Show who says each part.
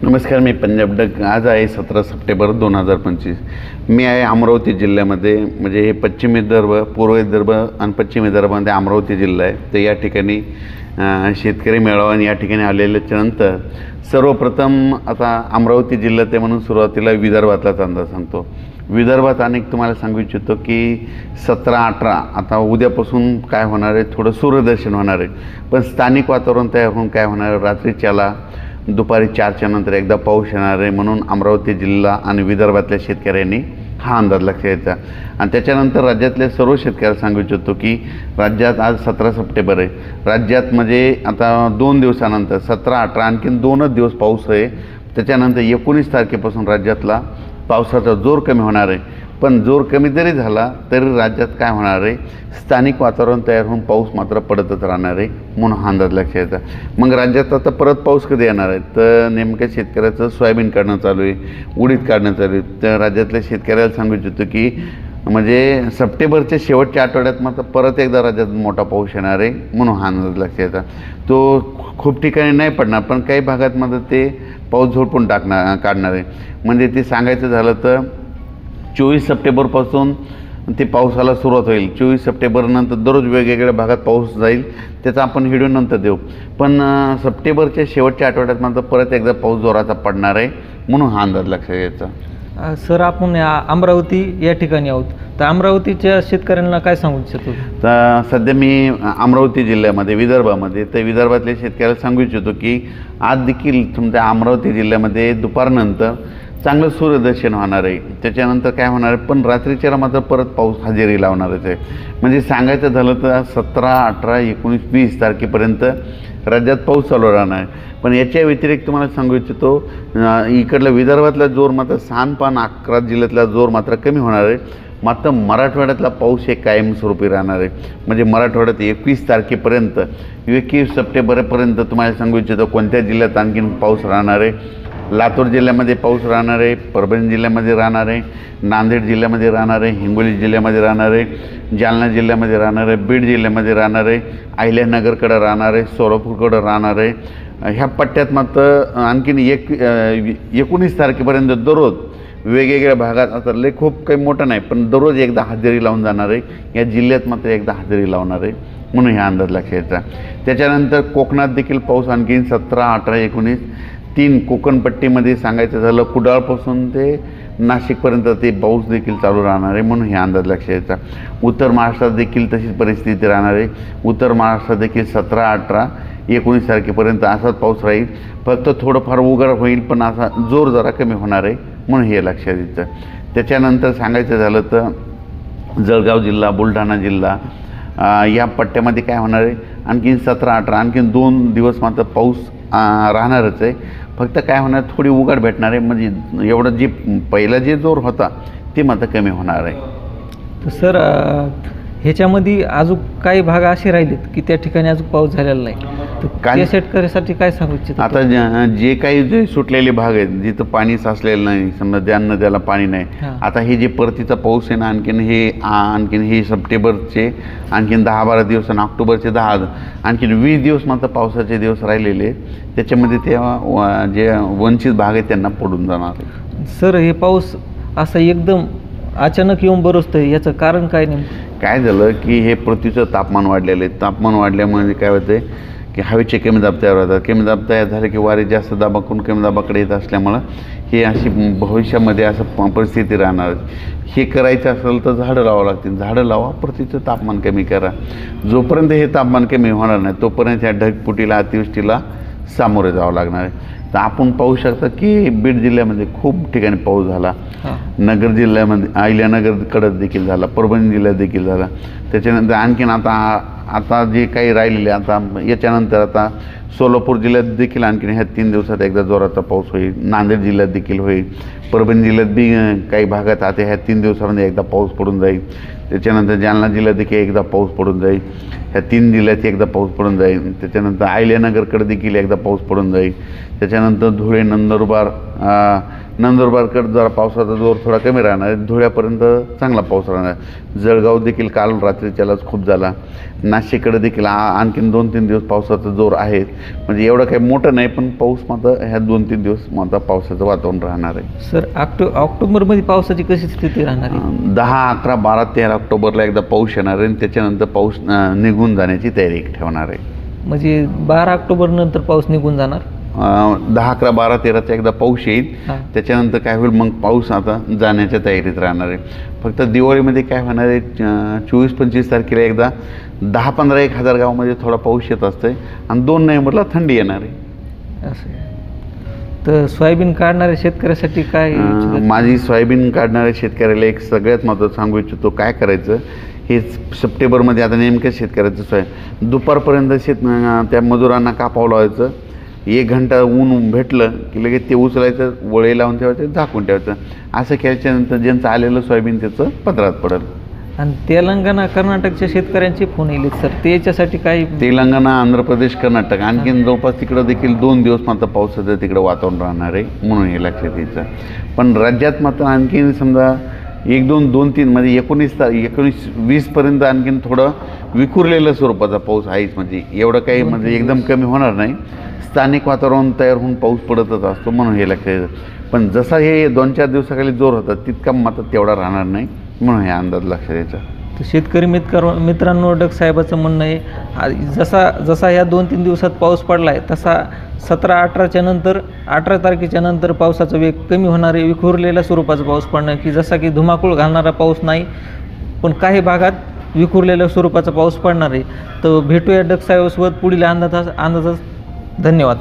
Speaker 1: नमस्कार, मी पंजाब डक. आज आहे 17 सप्टेंबर 2025. मी आहे अमरावती जिल्ह्यामध्ये, म्हणजे हे पश्चिम विदर्भ, पूर्व विदर्भ आणि पश्चिम विदर्भामध्ये अमरावती जिल्हा आहे. तर या ठिकाणी शेतकरी मेळावा आणि या ठिकाणी आलेल्याच्यानंतर सर्वप्रथम आता अमरावती जिल्ह्यात आहे म्हणून सुरुवातीला विदर्भातलाच अंदाज सांगतो. विदर्भात अनेक तुम्हाला सांगू इच्छितो की 17-18 आता उद्यापासून काय होणार आहे, थोडं सूर्यदर्शन होणार आहे. पण स्थानिक वातावरण तयार होऊन काय होणार आहे, रात्रीच्याला दुपारी 4च्या नंतर एकदा पाऊस येणार आहे. म्हणून अमरावती जिल्हा आणि विदर्भातल्या शेतकऱ्यांनी हा अंदाज लक्षात घ्यायचा. आणि त्याच्यानंतर राज्यातल्या सर्व शेतकऱ्याला सांगू इच्छितो की राज्यात आज 17 सप्टेंबर आहे. राज्यात म्हणजे आता 2 दिवसानंतर 17-18 आणखीन 2च दिवस पाऊस आहे. त्याच्यानंतर 19 तारखेपासून राज्यातला पावसाचा जोर कमी होणार आहे. पण जोर कमी जरी झाला तरी राज्यात काय होणार आहे, स्थानिक वातावरण तयार होऊन पाऊस मात्र पडतच राहणार आहे. म्हणून हा अंदाज लक्षात यायचा. मग राज्यात आता परत पाऊस कधी येणार आहे, तर नेमक्या शेतकऱ्याचं सोयाबीन काढणं चालू आहे, उडीद काढणं चालू आहे. तर राज्यातल्या शेतकऱ्याला सांगू इच्छितो की म्हणजे सप्टेंबरच्या शेवटच्या आठवड्यात मात्र परत एकदा राज्यात मोठा पाऊस येणार आहे. म्हणून हा अंदाज लक्षात यायचा. तो खूप ठिकाणी नाही पडणार, पण काही भागात मात्र ते पाऊस झोडपून काढणार आहे. म्हणजे ते सांगायचं झालं तर 24 सप्टेंबरपासून ते पावसाला सुरुवात होईल. 24 सप्टेंबरनंतर दररोज वेगवेगळ्या भागात पाऊस जाईल, त्याचा आपण व्हिडिओ नंतर देऊ. पण सप्टेंबरच्या शेवटच्या आठवड्यात मात्र परत एकदा पाऊस जोराचा पडणार आहे. म्हणून हा अंदाज लक्षात घ्यायचा.
Speaker 2: सर, आपण अमरावती या ठिकाणी आहोत, तर अमरावतीच्या शेतकऱ्यांना काय सांगू इच्छितो?
Speaker 1: तर सध्या मी अमरावती जिल्ह्यामध्ये, विदर्भामध्ये, तर विदर्भातल्या शेतकऱ्याला सांगू इच्छितो की आज देखील तुमच्या अमरावती जिल्ह्यामध्ये दुपारनंतर चांगलं सूर्यदर्शन होणार आहे. त्याच्यानंतर काय होणार आहे, पण रात्रीच्याला मात्र परत पाऊस हजेरी लावणारच आहे. म्हणजे सांगायचं झालं तर 17, 18, 19, 20 तारखेपर्यंत राज्यात पाऊस चालू राहणार आहे. पण याच्या व्यतिरिक्त तुम्हाला सांगू इच्छितो इकडला विदर्भातला जोर मात्र 11 जिल्ह्यातला जोर मात्र कमी होणार आहे. मात्र मराठवाड्यातला पाऊस हे कायमस्वरूपी राहणार आहे. म्हणजे मराठवाड्यात 21 तारखेपर्यंत 21 सप्टेंबरपर्यंत तुम्हाला सांगू इच्छितो कोणत्या जिल्ह्यात आणखीन पाऊस राहणार आहे. लातूर जिल्ह्यामध्ये पाऊस राहणार आहे, परभणी जिल्ह्यामध्ये राहणार आहे, नांदेड जिल्ह्यामध्ये राहणार आहे, हिंगोली जिल्ह्यामध्ये राहणार आहे, जालना जिल्ह्यामध्ये राहणार आहे, बीड जिल्ह्यामध्ये राहणार आहे, अहिल्यानगरकडं राहणार आहे, सोलापूरकडं राहणार आहे. ह्या पट्ट्यात मात्र आणखीन 19 तारखेपर्यंत दररोज वेगवेगळ्या भागात, आता लय खूप काही मोठं नाही पण दररोज एकदा हजेरी लावून जाणार आहे. या जिल्ह्यात मात्र एकदा हजेरी लावणार आहे. म्हणून ह्या अंदाज लक्षात घ्यायचा. त्याच्यानंतर कोकणात देखील पाऊस आणखीन 17, 18, 19 3 कोकणपट्टीमध्ये सांगायचं झालं कुडाळपासून ते नाशिकपर्यंत ते पाऊस देखील चालू राहणार आहे. म्हणून हे अंदाज लक्षात घ्यायचा. उत्तर महाराष्ट्रात देखील तशीच परिस्थिती राहणार आहे. उत्तर महाराष्ट्रात देखील 17, 18, 19 तारखेपर्यंत असाच पाऊस राहील. फक्त थोडंफार उघड होईल, पण असा जोर जरा कमी होणार आहे. म्हणून हे लक्षात द्यायचं. त्याच्यानंतर सांगायचं झालं तर जळगाव जिल्हा, बुलढाणा जिल्हा या पट्ट्यामध्ये काय होणार आहे, आणखीन 17, 18 आणखीन 2 दिवस मात्र पाऊस राहणारच आहे. फक्त काय होणार, थोडी उघड भेटणार आहे. म्हणजे एवढं जे पहिला जे जोर होता ते मात्र कमी होणार आहे.
Speaker 2: तर सर, ह्याच्यामध्ये अजून काही भाग असे राहिलेत की त्या ठिकाणी अजून पाऊस झालेला नाही, तर त्या शेतकऱ्यासाठी काय सांगू इच्छितो?
Speaker 1: आता जे काही जे सुटलेले भाग आहेत, जिथं पाणी साचलेलं नाही, समजा ज्यांना त्याला पाणी नाही, आता हे जे परतीचा पाऊस आहे ना, आणखीन हे सप्टेंबरचे आणखीन 10-12 दिवस आणि ऑक्टोबरचे 10 आणखीन 20 दिवस मात्र पावसाचे दिवस राहिलेले. त्याच्यामध्ये ते जे वंचित भाग आहेत त्यांना पडून जाणार आहे.
Speaker 2: सर, हे पाऊस असा एकदम अचानक येऊन बरसतं, याचं कारण काय नेमकं?
Speaker 1: काय झालं की हे पृथ्वीचं तापमान वाढलेलं आहे. तापमान वाढल्यामुळे काय होतं आहे की हवेचे कमी दाब तयार होतात. कमी दाब तयार झाले की वारे जास्त दाबाकडून कमी दाबाकडे येत असल्यामुळं हे अशी भविष्यामध्ये असं परिस्थिती राहणार. हे करायचं असेल तर झाडं लावावं लागतील. झाडं लावा, पृथ्वीचं तापमान कमी करा. जोपर्यंत हे तापमान कमी होणार नाही तोपर्यंत ह्या ढगफुटीला, अतिवृष्टीला सामोरे जावं लागणार आहे. तर आपण पाहू शकता की बीड जिल्ह्यामध्ये खूप ठिकाणी पाऊस झाला. नगर जिल्ह्यामध्ये अहिल्यानगरकडं देखील झाला, परभणी जिल्ह्यात देखील झाला. त्याच्यानंतर आणखीन आता जे काही राहिलेले, आता याच्यानंतर आता सोलापूर जिल्ह्यात देखील आणखीन ह्या 3 दिवसात एकदा जोराचा पाऊस होईल. नांदेड जिल्ह्यात देखील होईल. परभणी जिल्ह्यात बी काही भागात आता ह्या 3 दिवसामध्ये एकदा पाऊस पडून जाईल. त्याच्यानंतर जालना जिल्ह्यात देखील एकदा पाऊस पडून जाईल. ह्या 3 जिल्ह्यात एकदा पाऊस पडून जाईल. त्याच्यानंतर अहिल्यानगरकडे देखील एकदा पाऊस पडून जाईल. त्याच्यानंतर धुळे, नंदुरबार, नंदुरबारकडे जरा पावसाचा जोर थोडा कमी राहणार आहे, धुळ्यापर्यंत चांगला पाऊस राहणार आहे. जळगाव देखील काल रात्री त्यालाच खूप झाला. नाशिककडे देखील आणखीन 2-3 दिवस पावसाचा जोर आहे. म्हणजे एवढं काही मोठं नाही, पण पाऊस मात्र ह्या 2-3 दिवस मात्र पावसाचं वातावरण राहणार आहे.
Speaker 2: सर ऑक्टोबरमध्ये पावसाची कशी स्थिती राहणार आहे?
Speaker 1: 10, 11, 12, 13 ऑक्टोबरला एकदा पाऊस येणार आहे आणि त्याच्यानंतर पाऊस निघून जाण्याची तयारी ठेवणार आहे.
Speaker 2: म्हणजे 12 ऑक्टोबर नंतर पाऊस निघून जाणार?
Speaker 1: 10, 11, 12, 13चा एकदा पाऊस येईल.
Speaker 2: हां.
Speaker 1: त्याच्यानंतर काय होईल, मग पाऊस आता जाण्याच्या तयारीत राहणार आहे. फक्त दिवाळीमध्ये काय होणार आहे, 24-25 तारखेला एकदा 10-15 हजार गावामध्ये थोडा पाऊस येत असतंय आणि 2 नोव्हेंबरला थंडी येणार आहे.
Speaker 2: असं. तर सोयाबीन काढणाऱ्या शेतकऱ्यासाठी काय?
Speaker 1: माझी सोयाबीन काढणाऱ्या शेतकऱ्याला एक सगळ्यात महत्त्वाचं सांगू इच्छितो, काय करायचं हे सप्टेंबरमध्ये आता नेमक्या शेतकऱ्याचं दुपारपर्यंत त्या मजुरांना कापावं लावायचं. 1 घंटा ऊन भेटलं की लगेच ते उचलायचं, वळे लावून ठेवायचं, झाकून ठेवायचं. असं केल्याच्यानंतर ज्यांचं आलेलं सोयाबीन त्याचं पदरात पडेल.
Speaker 2: आणि तेलंगणा कर्नाटकच्या शेतकऱ्यांचे फोन येईल सर, त्याच्यासाठी काय?
Speaker 1: तेलंगणा, आंध्र प्रदेश, कर्नाटक आणखीन जवळपास तिकडं देखील 2 दिवस मात्र पावसाचं तिकडं वातावरण राहणार आहे, म्हणून हे लक्षात यायचं. पण राज्यात मात्र आणखीन समजा 1-2-2-3 म्हणजे 19-20पर्यंत आणखीन थोडं विखुरलेलं स्वरूपाचा पाऊस आहेच. म्हणजे एवढं काही म्हणजे एकदम कमी होणार नाही. स्थानिक वातावरण तयार होऊन पाऊस पडतच असतो, म्हणून हे लक्षात येतं. पण जसा हे 2-4 दिवसाखाली जोर होता तितका मात्र तेवढा राहणार नाही, म्हणून हे अंदाज लक्षात यायचा.
Speaker 2: तर शेतकरी मित्रांनो, डग साहेबाचं म्हणणं आहे जसा ह्या 2-3 दिवसात पाऊस पडला आहे तसा 17-18च्या नंतर 18 तारखेच्या नंतर पावसाचा वेग कमी होणार आहे. विखुरलेल्या स्वरूपाचा पाऊस पडणार की जसा की धुमाकूळ घालणारा पाऊस नाही, पण काही भागात विखुरलेल्या स्वरूपाचा पाऊस पडणार आहे. तर भेटूया डग साहेबासोबत पुढील अंदाजात. धन्यवाद.